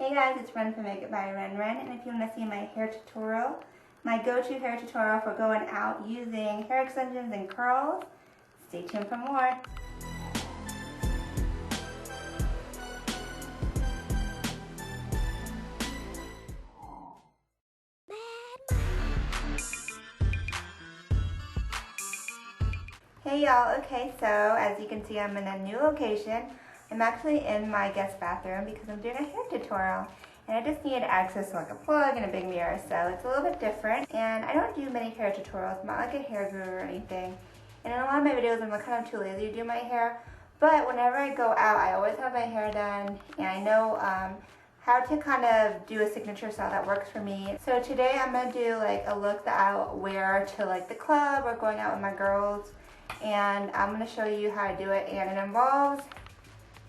Hey guys, it's Ren from Make It by Ren, and if you want to see my hair tutorial, my go-to hair tutorial for going out using hair extensions and curls, stay tuned for more. Hey y'all, okay, so as you can see I'm in a new location. I'm actually in my guest bathroom because I'm doing a hair tutorial and I just need access to like a plug and a big mirror, so it's a little bit different. And I don't do many hair tutorials, I'm not like a hair guru or anything. And in a lot of my videos I'm kind of too lazy to do my hair, but whenever I go out I always have my hair done and I know how to kind of do a signature style that works for me. So today I'm going to do like a look that I'll wear to like the club or going out with my girls. And I'm going to show you how to do it, and it involves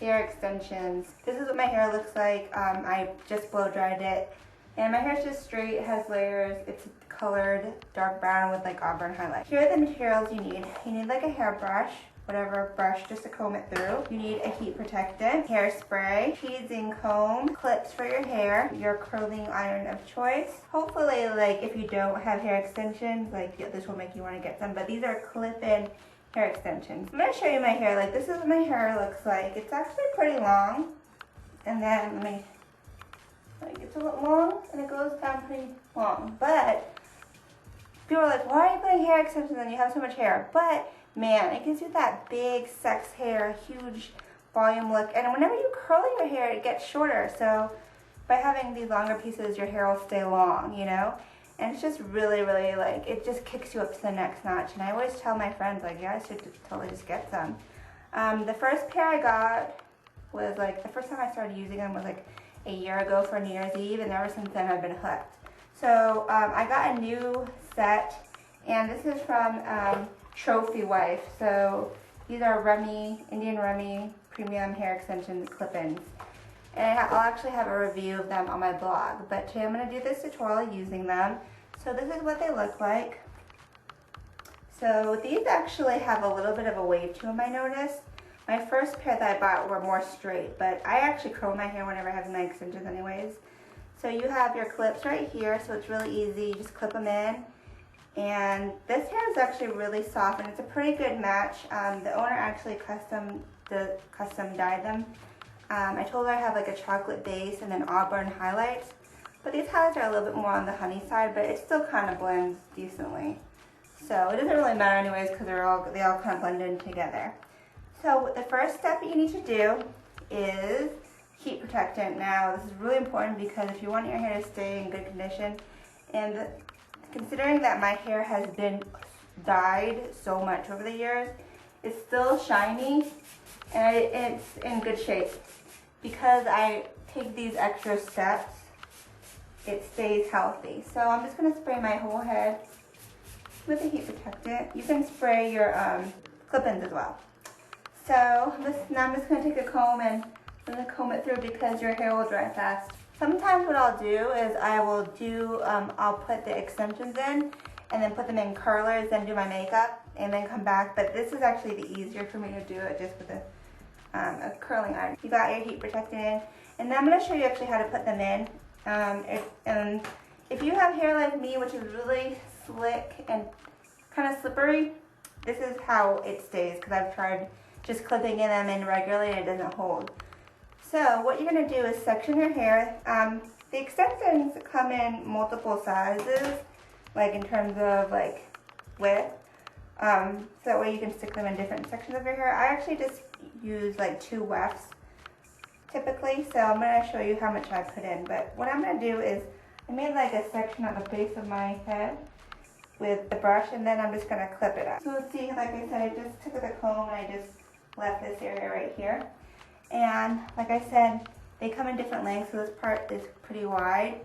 hair extensions. This is what my hair looks like. I just blow dried it and my hair is just straight, it has layers, it's colored dark brown with like auburn highlights. Here are the materials you need. You need like a hairbrush, whatever brush, just to comb it through. You need a heat protectant, hairspray, teasing comb, clips for your hair, your curling iron of choice. Hopefully, like if you don't have hair extensions, like this will make you want to get some, but these are clip-in hair extensions. I'm going to show you my hair. Like this is what my hair looks like. It's actually pretty long, and then it's a little long and it goes down pretty long. But people are like, why are you putting hair extensions on? You have so much hair. But man, it gives you that big sex hair, huge volume look. And whenever you curl your hair, it gets shorter. So by having these longer pieces, your hair will stay long, you know? And it's just really, really like, it just kicks you up to the next notch. And I always tell my friends, like, yeah, I should totally just get some. The first pair I got was like, the first time I started using them was like a year ago for New Year's Eve. And ever since then, I've been hooked. So I got a new set. And this is from Trophy Wife. So these are Indian Remy premium hair extension clip-ins. And I'll actually have a review of them on my blog. But today I'm going to do this tutorial using them. So this is what they look like. So these actually have a little bit of a wave to them, I noticed. My first pair that I bought were more straight, but I actually curl my hair whenever I have my extensions anyways. So you have your clips right here, so it's really easy. You just clip them in. And this hair is actually really soft and it's a pretty good match. The owner actually custom dyed them. I told her I have like a chocolate base and then auburn highlights. But these highlights are a little bit more on the honey side, but it still kind of blends decently. So it doesn't really matter anyways because they all kind of blend in together. So the first step you need to do is heat protectant. Now this is really important because if you want your hair to stay in good condition, and considering that my hair has been dyed so much over the years, it's still shiny and it's in good shape. Because I take these extra steps, it stays healthy. So I'm just going to spray my whole head with a heat protectant. You can spray your clip-ins as well. So now I'm just going to take a comb and I'm going to comb it through because your hair will dry fast. Sometimes what I'll do is I'll put the extensions in and then put them in curlers, then do my makeup and then come back. But this is actually the easier for me to do it just with a curling iron. You got your heat protectant in, and now I'm going to show you actually how to put them in. And if you have hair like me, which is really slick and kind of slippery, this is how it stays because I've tried just clipping them in regularly and it doesn't hold. So what you're going to do is section your hair. The extensions come in multiple sizes, like in terms of like width. So that way you can stick them in different sections of your hair. I actually just use like 2 wefts typically, so I'm going to show you how much I put in. But what I'm going to do is I made like a section at the base of my head with the brush, and then I'm just going to clip it up. So see, like I said, I just took the comb and I just left this area right here. And like I said, they come in different lengths, so this part is pretty wide.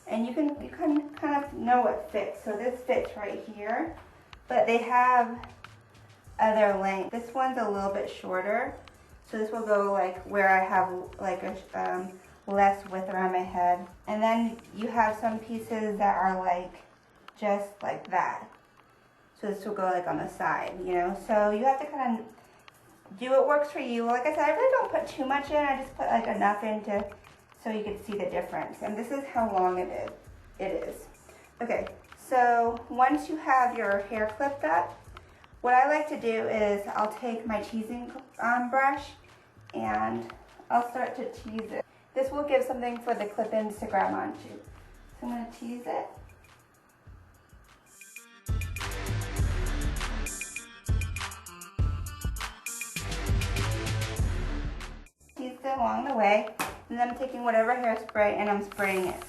And you can kind of know what fits. So this fits right here, but they have other length. This one's a little bit shorter, so this will go like where I have like a less width around my head. And then you have some pieces that are like just like that, so this will go like on the side, you know. So you have to kind of do what works for you. Like I said, I really don't put too much in. I just put like enough in to so you can see the difference. And this is how long it is. Okay, so once you have your hair clipped up, what I like to do is I'll take my teasing brush and I'll start to tease it. This will give something for the clip-ins to grab onto. So I'm going to tease it. Tease it along the way, and then I'm taking whatever hairspray and I'm spraying it.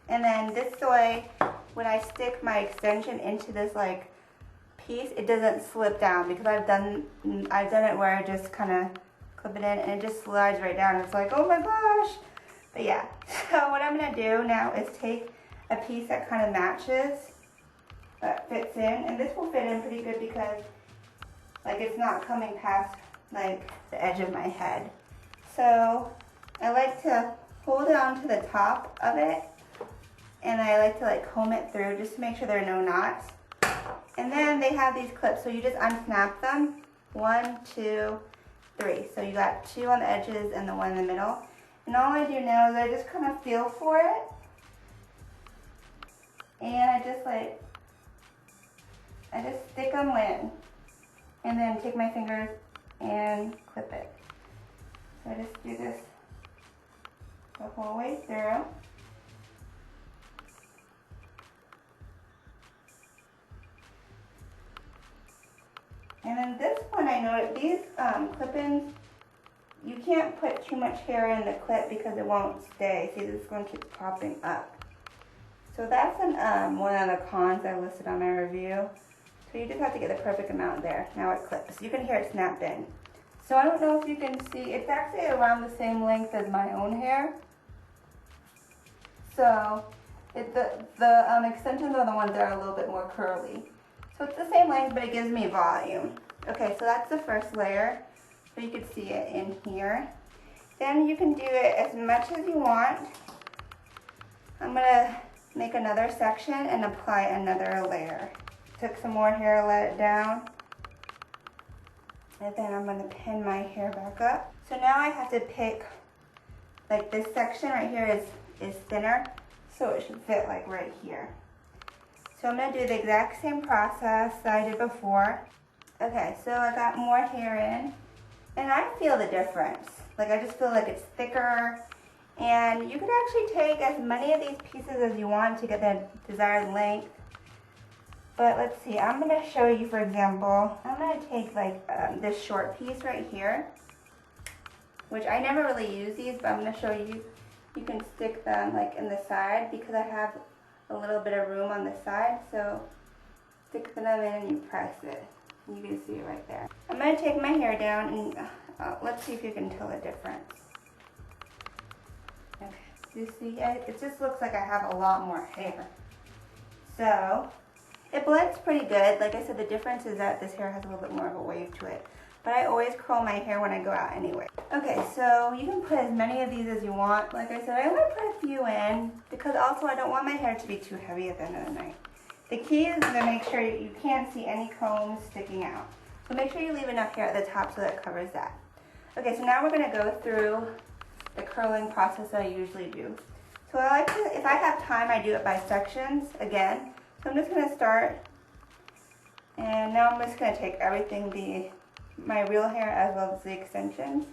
And then this way, when I stick my extension into this like piece, it doesn't slip down, because I've done it where I just kind of clip it in and it just slides right down. It's like, oh my gosh. But yeah, so what I'm gonna do now is take a piece that kind of matches, that fits in, and this will fit in pretty good because like it's not coming past like the edge of my head. So I like to hold it onto the top of it, and I like to like comb it through just to make sure there are no knots. And then they have these clips, so you just unsnap them. 1, 2, 3. So you got 2 on the edges and the one in the middle. And all I do now is I just kind of feel for it. And I just stick them in. And then take my fingers and clip it. So I just do this the whole way through. And then this one, I know these clip-ins, you can't put too much hair in the clip because it won't stay. See, this one keeps popping up. So that's one of the cons I listed on my review. So you just have to get the perfect amount there. Now it clips. You can hear it snap in. So I don't know if you can see, it's actually around the same length as my own hair. So the extensions are the ones that are a little bit more curly. So it's the same length, but it gives me volume. Okay, so that's the first layer. So you can see it in here. Then you can do it as much as you want. I'm gonna make another section and apply another layer. Took some more hair, let it down. And then I'm gonna pin my hair back up. So now I have to pick, like this section right here is thinner, so it should fit like right here. So I'm gonna do the exact same process that I did before. Okay, so I got more hair in, and I feel the difference. Like I just feel like it's thicker, and you can actually take as many of these pieces as you want to get the desired length. But let's see, I'm gonna show you, for example, I'm gonna take like this short piece right here, which I never really use these, but I'm gonna show you. You can stick them like in the side because I have a little bit of room on the side, so stick them in and you press it. You can see it right there. I'm going to take my hair down and let's see if you can tell the difference. Okay, you see, it just looks like I have a lot more hair. So it blends pretty good. Like I said, the difference is that this hair has a little bit more of a wave to it. But I always curl my hair when I go out anyway. Okay, so you can put as many of these as you want. Like I said, I only put a few in because also I don't want my hair to be too heavy at the end of the night. The key is to make sure you can't see any combs sticking out. So make sure you leave enough hair at the top so that it covers that. Okay, so now we're gonna go through the curling process that I usually do. So I like to, if I have time, I do it by sections again. So I'm just gonna start, and now I'm just gonna take everything, my real hair as well as the extensions,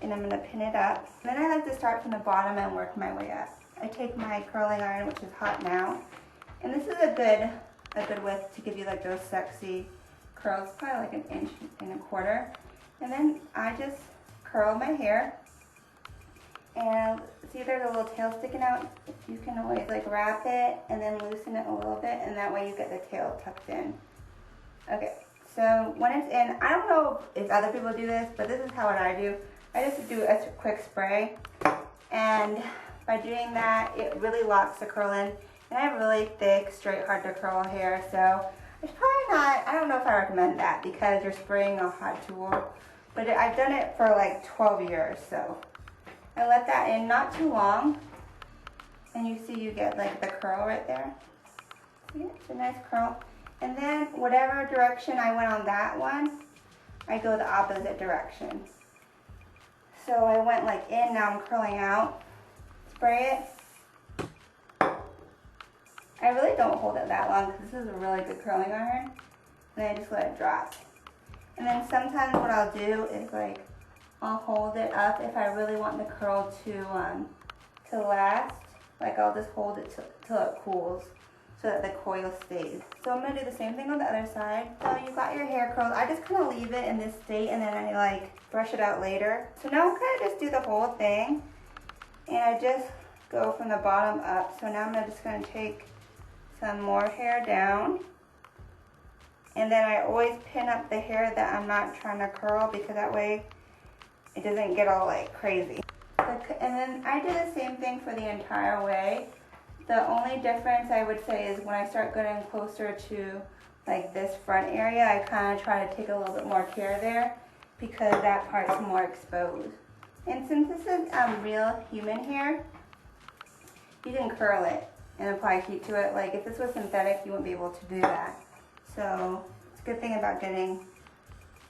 and I'm gonna pin it up. Then I like to start from the bottom and work my way up. I take my curling iron, which is hot now, and this is a good width to give you like those sexy curls, probably like 1.25 inches. And then I just curl my hair, and see there's a little tail sticking out. You can always like wrap it and then loosen it a little bit, and that way you get the tail tucked in. Okay. So when it's in, I don't know if other people do this, but this is how I do. I just do a quick spray, and by doing that, it really locks the curl in. And I have really thick, straight, hard to curl hair, so it's probably not, I don't know if I recommend that because you're spraying a hot tool. But I've done it for like 12 years, so I let that in not too long, and you see you get like the curl right there. See, it's a nice curl. And then whatever direction I went on that one, I go the opposite direction. So I went like in, now I'm curling out. Spray it. I really don't hold it that long because this is a really good curling iron. And I just let it drop. And then sometimes what I'll do is like, I'll hold it up if I really want the curl to last. Like I'll just hold it till it cools so that the coil stays. So I'm gonna do the same thing on the other side. So you got your hair curls. I just kind of leave it in this state and then I like brush it out later. So now I'm gonna just do the whole thing. And I just go from the bottom up. So now I'm just gonna take some more hair down. And then I always pin up the hair that I'm not trying to curl because that way it doesn't get all like crazy. And then I do the same thing for the entire way. The only difference I would say is when I start getting closer to like this front area, I kind of try to take a little bit more care there because that part's more exposed. And since this is real human hair, you can curl it and apply heat to it. Like if this was synthetic, you wouldn't be able to do that. So it's a good thing about getting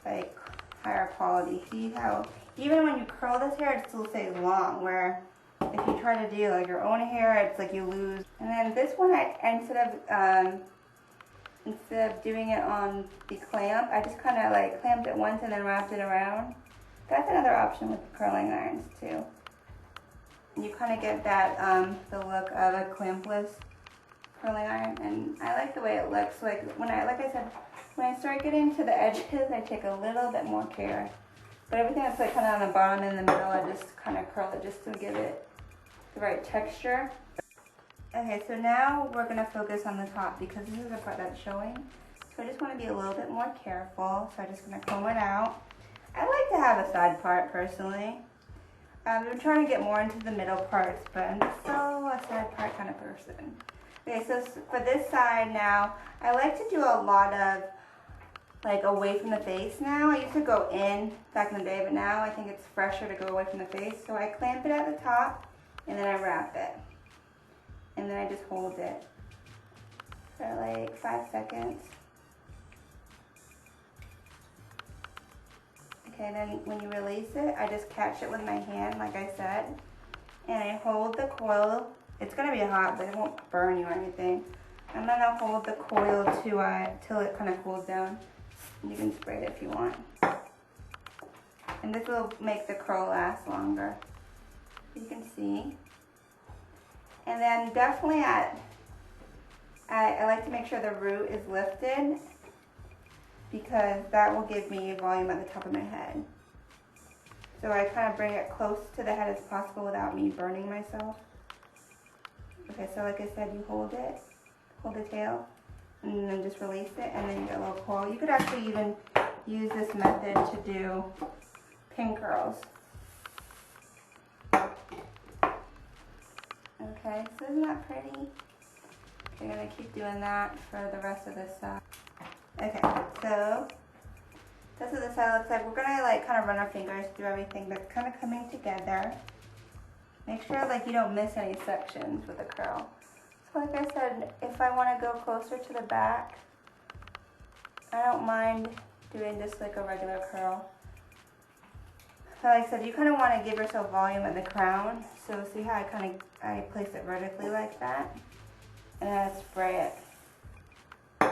like higher quality. See how even when you curl this hair, it still stays long, where if you try to do like your own hair, it's like you lose. And then this one, instead of doing it on the clamp, I just kind of like clamped it once and then wrapped it around. That's another option with the curling irons too. And you kind of get that the look of a clampless curling iron, and I like the way it looks. Like I said, when I start getting to the edges, I take a little bit more care. But everything that's like kind of on the bottom and in the middle, I just kind of curl it just to give it the right texture. Okay, so now we're gonna focus on the top because this is the part that's showing. So I just want to be a little bit more careful. So I'm just gonna comb it out. I like to have a side part personally. I'm trying to get more into the middle parts, but I'm just so a side part kind of person. Okay, so for this side now, I like to do a lot of like away from the face now. I used to go in back in the day, but now I think it's fresher to go away from the face. So I clamp it at the top and then I wrap it. And then I just hold it for like 5 seconds. Okay, then when you release it, I just catch it with my hand, like I said, and I hold the coil. It's gonna be hot, but it won't burn you or anything. I'm gonna hold the coil till it kind of cools down. You can spray it if you want. And this will make the curl last longer. You can see. And then definitely I like to make sure the root is lifted because that will give me volume at the top of my head. So I kind of bring it close to the head as possible without me burning myself. Okay, so like I said, you hold the tail, and then just release it, and then you get a little coil. You could actually even use this method to do pin curls. Okay, so isn't that pretty? Okay, I'm gonna keep doing that for the rest of this side. Okay, so that's what this side looks like. We're gonna like kind of run our fingers through everything, but it's kind of coming together. Make sure like you don't miss any sections with the curl. So like I said, if I want to go closer to the back, I don't mind doing just like a regular curl. So like I said, you kind of want to give yourself volume at the crown. So see how I place it vertically like that, and then I spray it.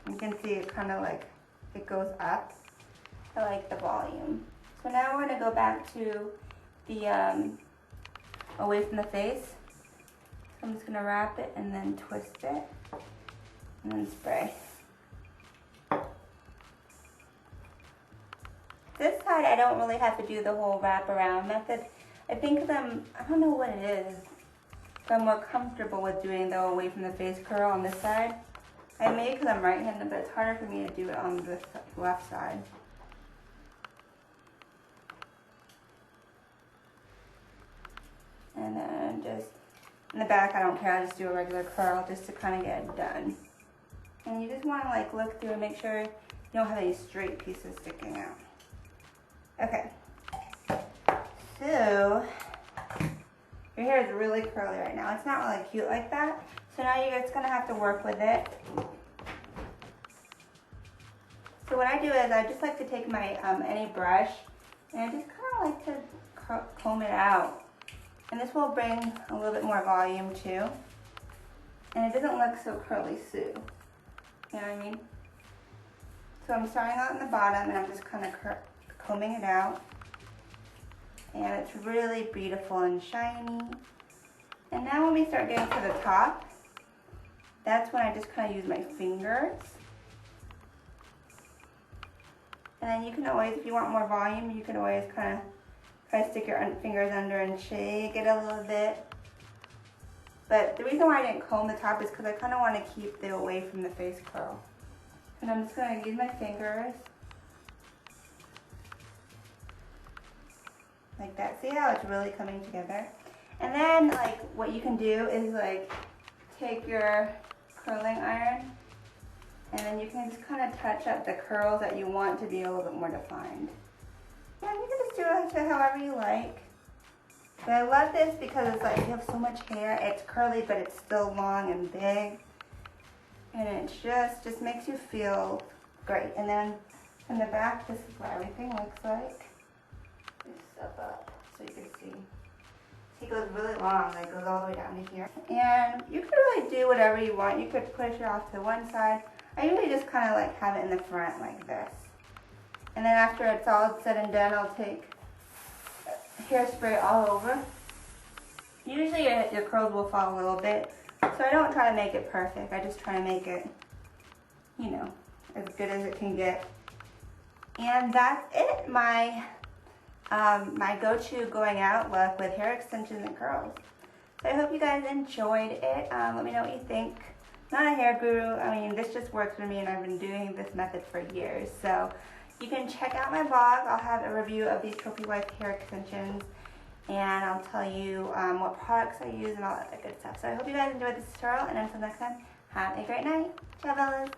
You can see it kind of like it goes up. I like the volume. So now we're going to go back to the away from the face. So I'm just going to wrap it and then twist it and then spray. This side I don't really have to do the whole wrap around method. I think I don't know what it is, but I'm more comfortable with doing the away from the face curl on this side. I may because I'm right-handed, but it's harder for me to do it on the left side. And then just in the back, I don't care, I just do a regular curl just to kind of get it done. And you just want to like look through and make sure you don't have any straight pieces sticking out. Okay, so your hair is really curly right now. It's not really cute like that. So now you're just gonna have to work with it. So what I do is I just like to take my any brush and I just kind of like to comb it out. And this will bring a little bit more volume too. And it doesn't look so curly Sue. You know what I mean? So I'm starting out in the bottom and I'm just kind of combing it out. And it's really beautiful and shiny. And now when we start getting to the top, that's when I just kind of use my fingers. And then you can always, if you want more volume, you can always kind of try to stick your fingers under and shake it a little bit. But the reason why I didn't comb the top is because I kind of want to keep it away from the face curl. And I'm just going to use my fingers. Like that. See how it's really coming together? And then like what you can do is like take your curling iron and then you can just kind of touch up the curls that you want to be a little bit more defined. And you can just do it however you like. But I love this because it's like you have so much hair. It's curly but it's still long and big. And it just makes you feel great. And then in the back, this is what everything looks like. Just step up so you can see. It goes really long, like goes all the way down to here. And you could really do whatever you want. You could push it off to one side. I usually just kind of like have it in the front like this. And then after it's all said and done, I'll take hairspray all over. Usually your curls will fall a little bit, so I don't try to make it perfect. I just try to make it, you know, as good as it can get. And that's it, my go-to going out look with hair extensions and curls. So I hope you guys enjoyed it. Let me know what you think. I'm not a hair guru. I mean, this just works for me, and I've been doing this method for years. So you can check out my blog. I'll have a review of these Trophy Wife hair extensions, and I'll tell you what products I use and all that good stuff. So I hope you guys enjoyed this tutorial, and until next time, have a great night. Ciao, Bellas.